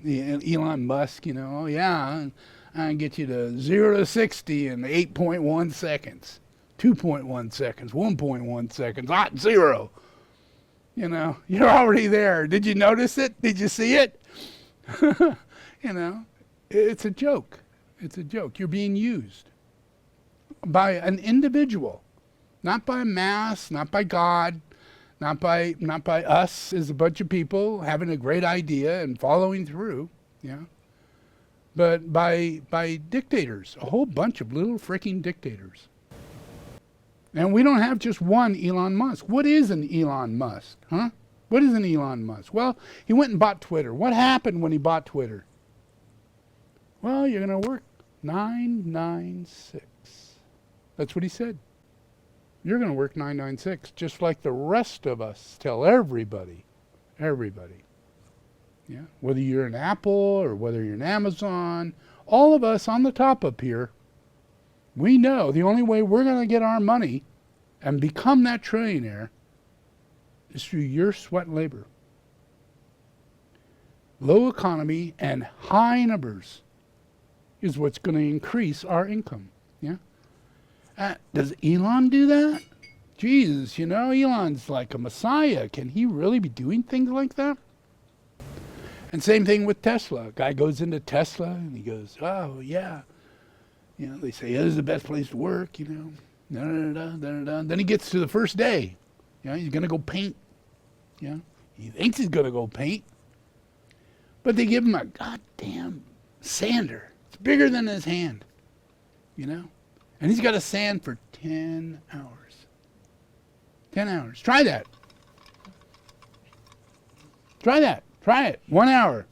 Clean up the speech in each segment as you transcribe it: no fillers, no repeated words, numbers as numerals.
Elon Musk, oh yeah, I can get you to 0 to 60 in 8.1 seconds, 2.1 seconds, 1.1 seconds, hot zero. You're already there. Did you notice it? Did you see it? you know, it's a joke. It's a joke. You're being used by an individual, not by mass, not by God, not by us as a bunch of people having a great idea and following through, but by dictators, a whole bunch of little freaking dictators. And we don't have just one Elon Musk. What is an Elon Musk, huh? What is an Elon Musk? Well, he went and bought Twitter. What happened when he bought Twitter? Well, you're going to work 996. That's what he said. You're going to work 996, just like the rest of us tell everybody. Everybody. Yeah? Whether you're an Apple or whether you're an Amazon, all of us on the top up here, we know the only way we're going to get our money and become that trillionaire is through your sweat and labor. Low economy and high numbers is what's going to increase our income. Yeah. Does Elon do that? Jesus, Elon's like a messiah. Can he really be doing things like that? And same thing with Tesla. A guy goes into Tesla and he goes, oh, yeah. They say, this is the best place to work, Da, da, da, da, da. Then he gets to the first day. He's going to go paint. He thinks he's going to go paint. But they give him a goddamn sander. It's bigger than his hand, And he's got to sand for 10 hours. 10 hours. Try that. Try that. Try it. 1 hour.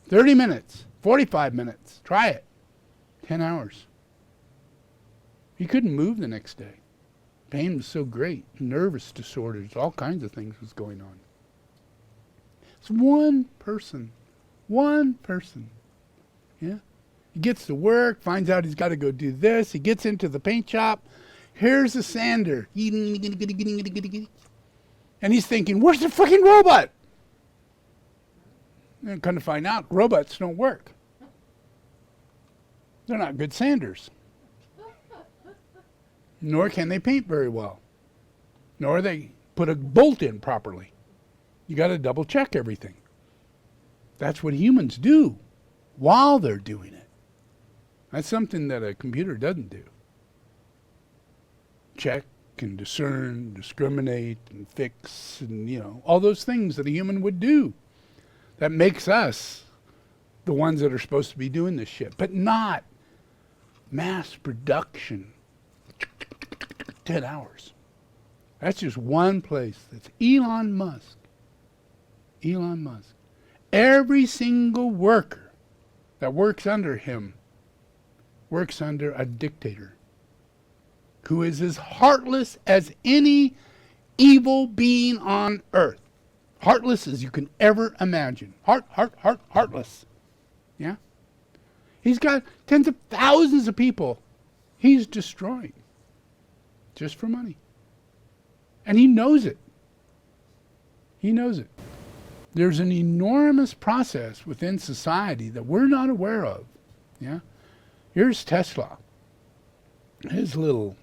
30 minutes. 45 minutes. Try it. 10 hours. He couldn't move the next day. Pain was so great. Nervous disorders. All kinds of things was going on. It's one person. One person. Yeah. He gets to work, finds out he's got to go do this. He gets into the paint shop. Here's a sander. And he's thinking, where's the freaking robot? And come to find out, robots don't work. They're not good sanders. Nor can they paint very well. Nor they put a bolt in properly. You got to double check everything. That's what humans do while they're doing it. That's something that a computer doesn't do. Check and discern, discriminate and fix and, all those things that a human would do. That makes us the ones that are supposed to be doing this shit, but not mass production. 10 hours. That's just one place. That's Elon Musk. Elon Musk. Every single worker that works under him works under a dictator who is as heartless as any evil being on earth. Heartless as you can ever imagine. Heartless. Yeah? He's got tens of thousands of people he's destroying just for money. And he knows it. He knows it. There's an enormous process within society that we're not aware of. Yeah? Here's Tesla. His little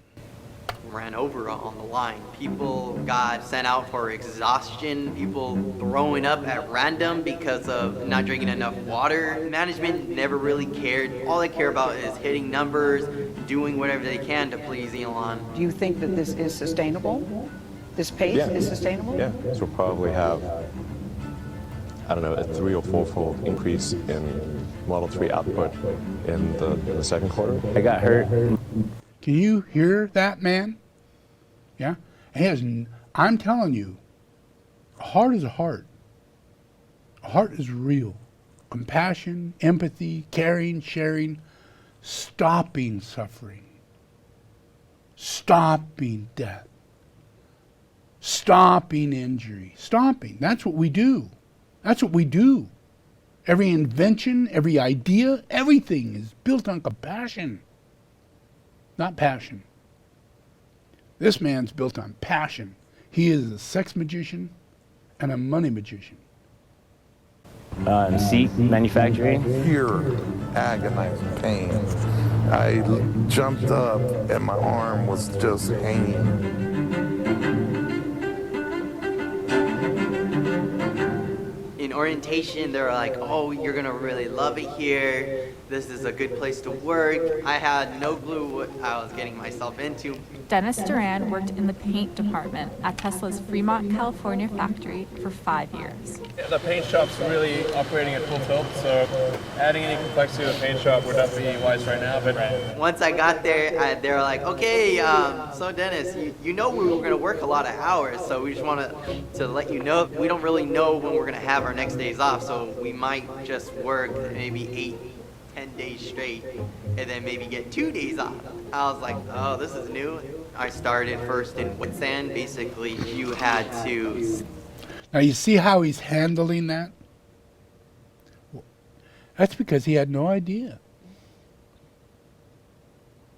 ran over on the line. People got sent out for exhaustion, people throwing up at random because of not drinking enough water. Management never really cared. All they care about is hitting numbers, doing whatever they can to please Elon. Do you think that this is sustainable? This pace is sustainable? Yeah, this will probably have, a 3 or 4-fold increase in Model 3 output in the second quarter. I got hurt. Can you hear that, man? Yeah? I'm telling you, a heart is a heart. A heart is real. Compassion, empathy, caring, sharing, stopping suffering, stopping death, stopping injury, stopping. That's what we do. That's what we do. Every invention, every idea, everything is built on compassion, not passion. This man's built on passion. He is a sex magician and a money magician. seat manufacturing. Pure agonizing pain. I jumped up and my arm was just hanging. In orientation, they were like, oh, you're gonna really love it here. This is a good place to work. I had no clue what I was getting myself into. Dennis Duran worked in the paint department at Tesla's Fremont, California factory for 5 years. The paint shop's really operating at full tilt, so adding any complexity to the paint shop would not be wise right now. But once I got there, they were like, okay, so Dennis, you know we were gonna work a lot of hours, so we just wanted to let you know we don't really know when we're gonna have our next days off, so we might just work maybe 8-10 days straight, and then maybe get 2 days off. I was like, oh, this is new. I started first in wet sand. Basically, you had to... Now you see how he's handling that? That's because he had no idea.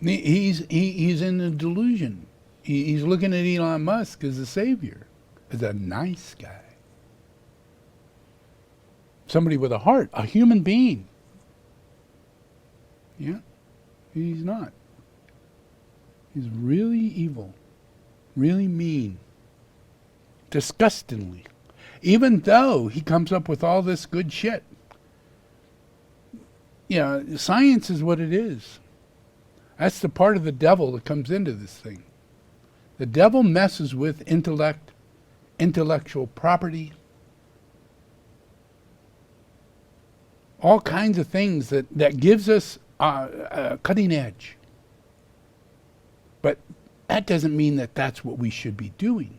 He's in a delusion. He's looking at Elon Musk as a savior, as a nice guy. Somebody with a heart, a human being. Yeah, he's not. He's really evil, really mean, disgustingly. Even though he comes up with all this good shit. Yeah, science is what it is. That's the part of the devil that comes into this thing. The devil messes with intellect, intellectual property, all kinds of things that gives us a cutting edge. But that doesn't mean that that's what we should be doing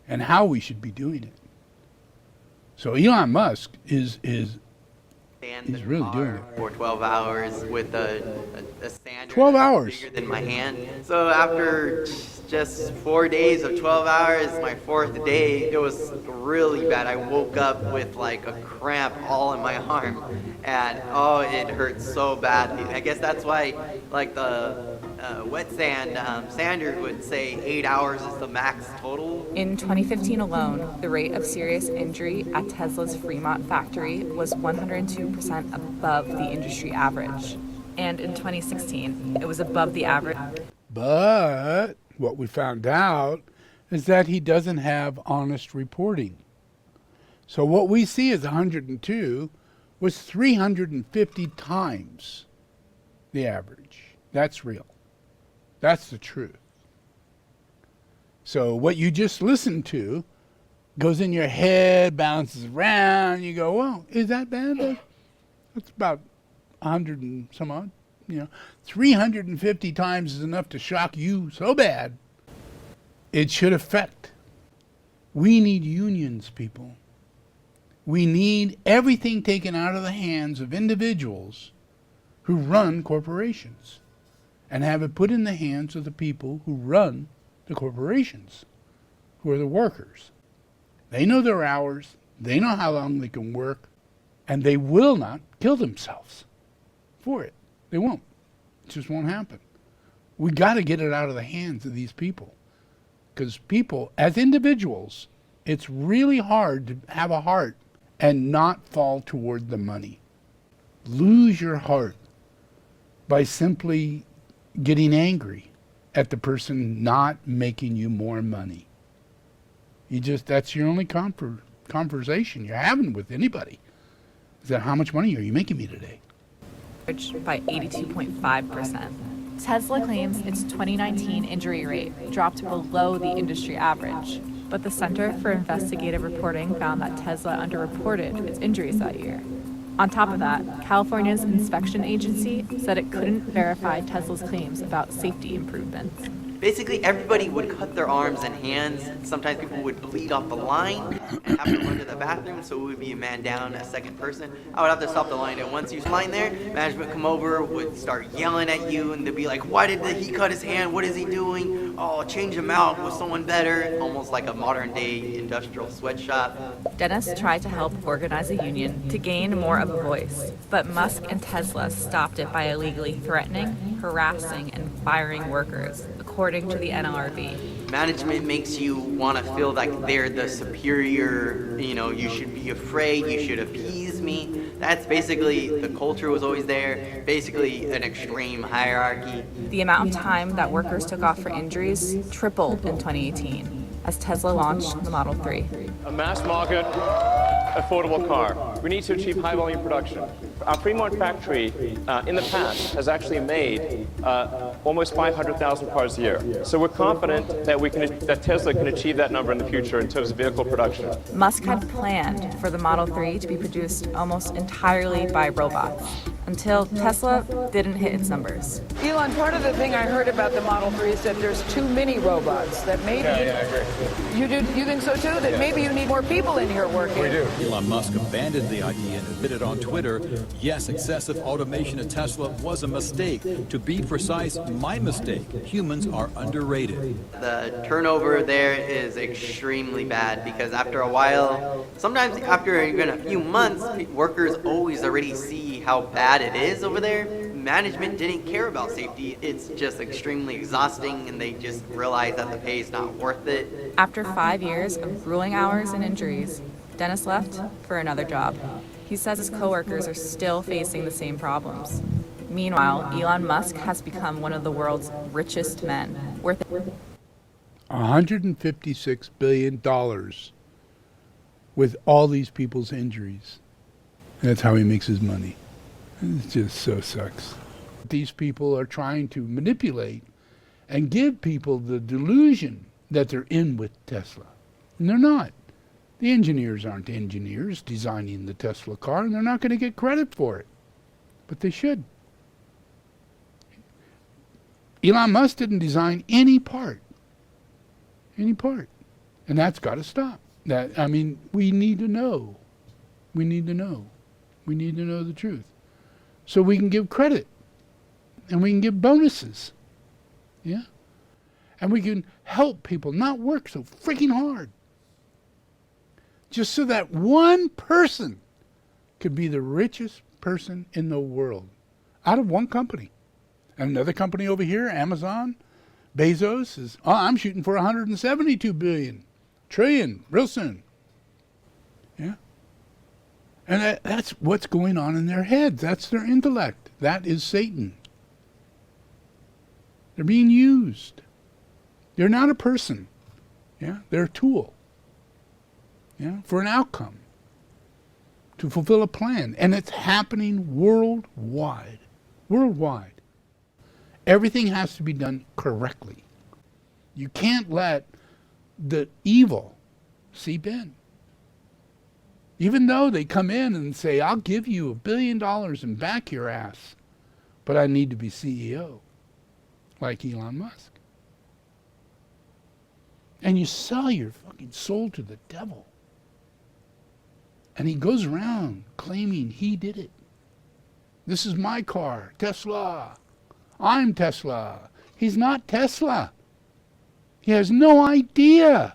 and how we should be doing it. So Elon Musk is really doing it. For 12 hours with a sander 12 hours. bigger than my hand. So after just 4 days of 12 hours, my fourth day, it was really bad. I woke up with like a cramp all in my arm, and oh, it hurt so badly. I guess that's why like the wet sand sander would say 8 hours is the max total. In 2015 alone, the rate of serious injury at Tesla's Fremont factory was 102% above the industry average. And in 2016, it was above the average. But what we found out is that he doesn't have honest reporting. So what we see as 102 was 350 times the average. That's real. That's the truth. So what you just listened to goes in your head, bounces around. You go, well, is that bad? That's about 100 and some odd. 350 times is enough to shock you so bad. It should affect. We need unions, people. We need everything taken out of the hands of individuals who run corporations, and have it put in the hands of the people who run the corporations, who are the workers. They know their hours, they know how long they can work, and they will not kill themselves for it. They won't. It just won't happen. We got to get it out of the hands of these people. Because people, as individuals, it's really hard to have a heart and not fall toward the money. Lose your heart by simply getting angry at the person not making you more money. That's your only conversation you're having with anybody. Is that how much money are you making me today? By 82.5%. Tesla claims its 2019 injury rate dropped below the industry average, but the Center for Investigative Reporting found that Tesla underreported its injuries that year. On top of that, California's inspection agency said it couldn't verify Tesla's claims about safety improvements. Basically, everybody would cut their arms and hands. Sometimes people would bleed off the line and have to run to the bathroom, so it would be a man down, a second person. I would have to stop the line, and once you line there, management come over, would start yelling at you, and they'd be like, why did he cut his hand? What is he doing? Oh, change him out with someone better. Almost like a modern-day industrial sweatshop. Dennis tried to help organize a union to gain more of a voice, but Musk and Tesla stopped it by illegally threatening, harassing, and firing workers, according to the NLRB. Management makes you want to feel like they're the superior, you should be afraid, you should appease me. That's basically, the culture was always there, basically an extreme hierarchy. The amount of time that workers took off for injuries tripled in 2018 as Tesla launched the Model 3. A mass market, affordable car. We need to achieve high volume production. Our Fremont factory in the past has actually made almost 500,000 cars a year. So we're confident that Tesla can achieve that number in the future in terms of vehicle production. Musk had planned for the Model 3 to be produced almost entirely by robots, until Tesla didn't hit its numbers. Elon, part of the thing I heard about the Model 3 is that there's too many robots, that maybe... Yeah, I agree. You think so too? That maybe you need more people in here working? We do. Elon Musk abandoned the idea and admitted on Twitter, yes, excessive automation at Tesla was a mistake. To be precise, my mistake. Humans are underrated. The turnover there is extremely bad because after a while, sometimes after even a few months, workers always already see how bad it is over there. Management didn't care about safety. It's just extremely exhausting and they just realize that the pay is not worth it. After 5 years of grueling hours and injuries, Dennis left for another job. He says his coworkers are still facing the same problems. Meanwhile, Elon Musk has become one of the world's richest men, worth $156 billion with all these people's injuries. That's how he makes his money. It just so sucks. These people are trying to manipulate and give people the delusion that they're in with Tesla. And they're not. The engineers aren't engineers designing the Tesla car, and they're not going to get credit for it. But they should. Elon Musk didn't design any part. Any part. And that's got to stop. We need to know. We need to know. We need to know the truth. So we can give credit. And we can give bonuses. Yeah? And we can help people not work so freaking hard. Just so that one person could be the richest person in the world. Out of one company. And another company over here, Amazon, Bezos, is, I'm shooting for 172 billion. Trillion, real soon. Yeah? And that's what's going on in their heads. That's their intellect. That is Satan. They're being used. They're not a person. Yeah? They're a tool. Yeah? For an outcome. To fulfill a plan. And it's happening worldwide. Worldwide. Everything has to be done correctly. You can't let the evil seep in. Even though they come in and say, I'll give you $1 billion and back your ass, but I need to be CEO, like Elon Musk. And you sell your fucking soul to the devil. And he goes around claiming he did it. This is my car, Tesla. I'm Tesla. He's not Tesla. He has no idea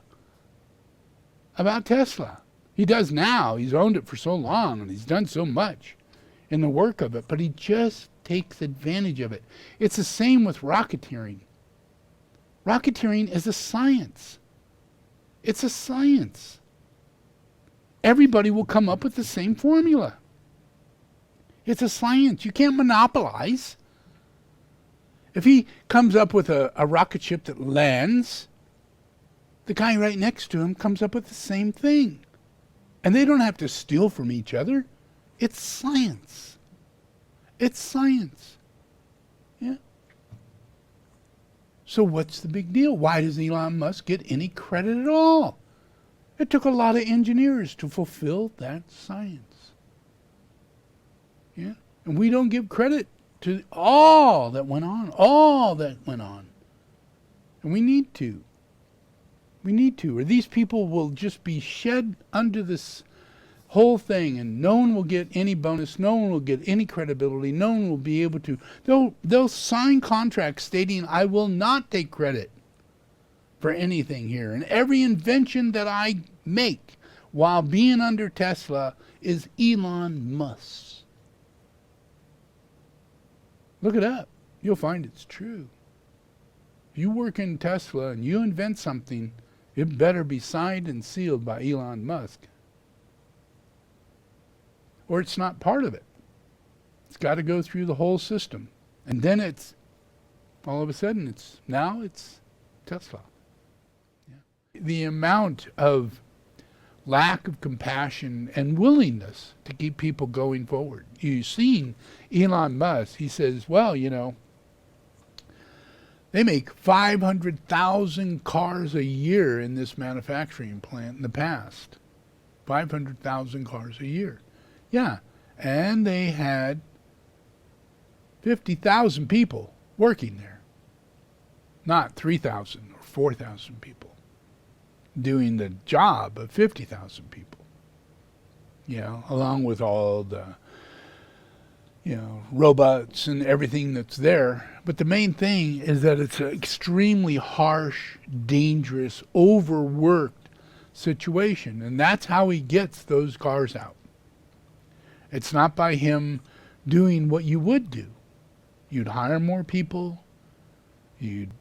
about Tesla. He does now. He's owned it for so long and he's done so much in the work of it, but he just takes advantage of it. It's the same with rocketeering. Rocketeering is a science. It's a science. Everybody will come up with the same formula. It's a science. You can't monopolize. If he comes up with a rocket ship that lands, the guy right next to him comes up with the same thing. And they don't have to steal from each other. It's science. It's science. Yeah. So what's the big deal? Why does Elon Musk get any credit at all? It took a lot of engineers to fulfill that science. Yeah. And we don't give credit to all that went on. And we need to. We need to, or these people will just be shed under this whole thing and no one will get any bonus, no one will get any credibility, no one will be able to. They'll sign contracts stating, I will not take credit for anything here. And every invention that I make while being under Tesla is Elon Musk. Look it up. You'll find it's true. If you work in Tesla and you invent something, it better be signed and sealed by Elon Musk. Or it's not part of it. It's got to go through the whole system. And then it's, all of a sudden, it's Tesla. Yeah. The amount of lack of compassion and willingness to keep people going forward. You've seen Elon Musk, he says, well, you know, they make 500,000 cars a year in this manufacturing plant in the past. 500,000 cars a year. Yeah, and they had 50,000 people working there. Not 3,000 or 4,000 people doing the job of 50,000 people. You know, along with all the, you know, robots and everything that's there. But the main thing is that it's an extremely harsh, dangerous, overworked situation. And that's how he gets those cars out. It's not by him doing what you would do. You'd hire more people. You'd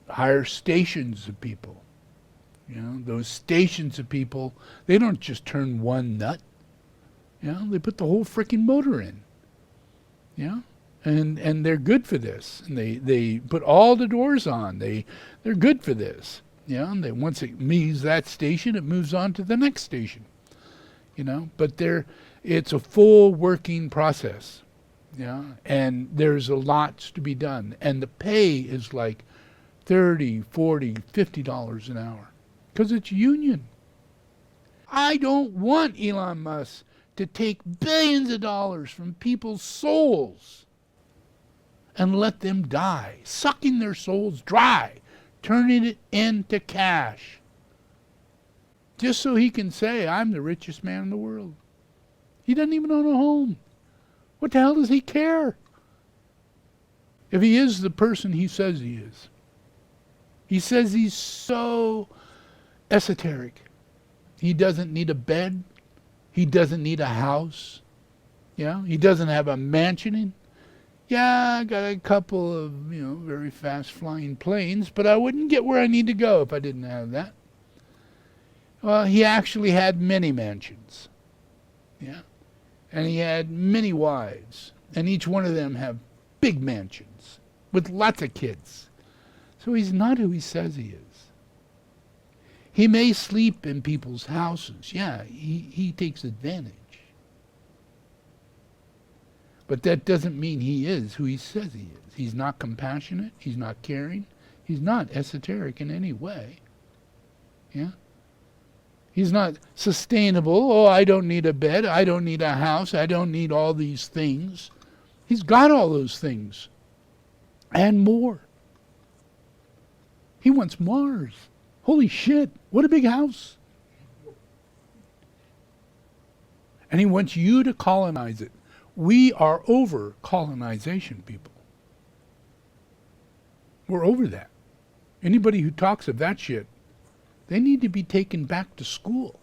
hire stations of people. You know, those stations of people, they don't just turn one nut. You know, they put the whole freaking motor in. You know? And they're good for this. And they put all the doors on. They're good for this. You know, and once it leaves that station, it moves on to the next station. You know, but it's a full working process. Yeah, and there's a lot to be done. And the pay is like $30, $40, $50 an hour. Because it's union. I don't want Elon Musk to take billions of dollars from people's souls and let them die, sucking their souls dry, turning it into cash, just so he can say, I'm the richest man in the world. He doesn't even own a home. What the hell does he care? If he is the person he says he is. He says he's so esoteric. He doesn't need a bed. He doesn't need a house. Yeah, he doesn't have a mansion. Yeah, I got a couple of, very fast flying planes, but I wouldn't get where I need to go if I didn't have that. Well, he actually had many mansions. Yeah. And he had many wives, and each one of them have big mansions with lots of kids. So he's not who he says he is. He may sleep in people's houses. Yeah, he takes advantage. But that doesn't mean he is who he says he is. He's not compassionate. He's not caring. He's not esoteric in any way. Yeah? He's not sustainable. Oh, I don't need a bed. I don't need a house. I don't need all these things. He's got all those things and more. He wants Mars. Holy shit, what a big house. And he wants you to colonize it. We are over colonization, people. We're over that. Anybody who talks of that shit, they need to be taken back to school.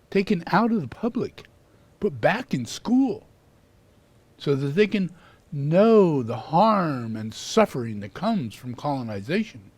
Taken out of the public. Put back in school. So that they can know the harm and suffering that comes from colonization.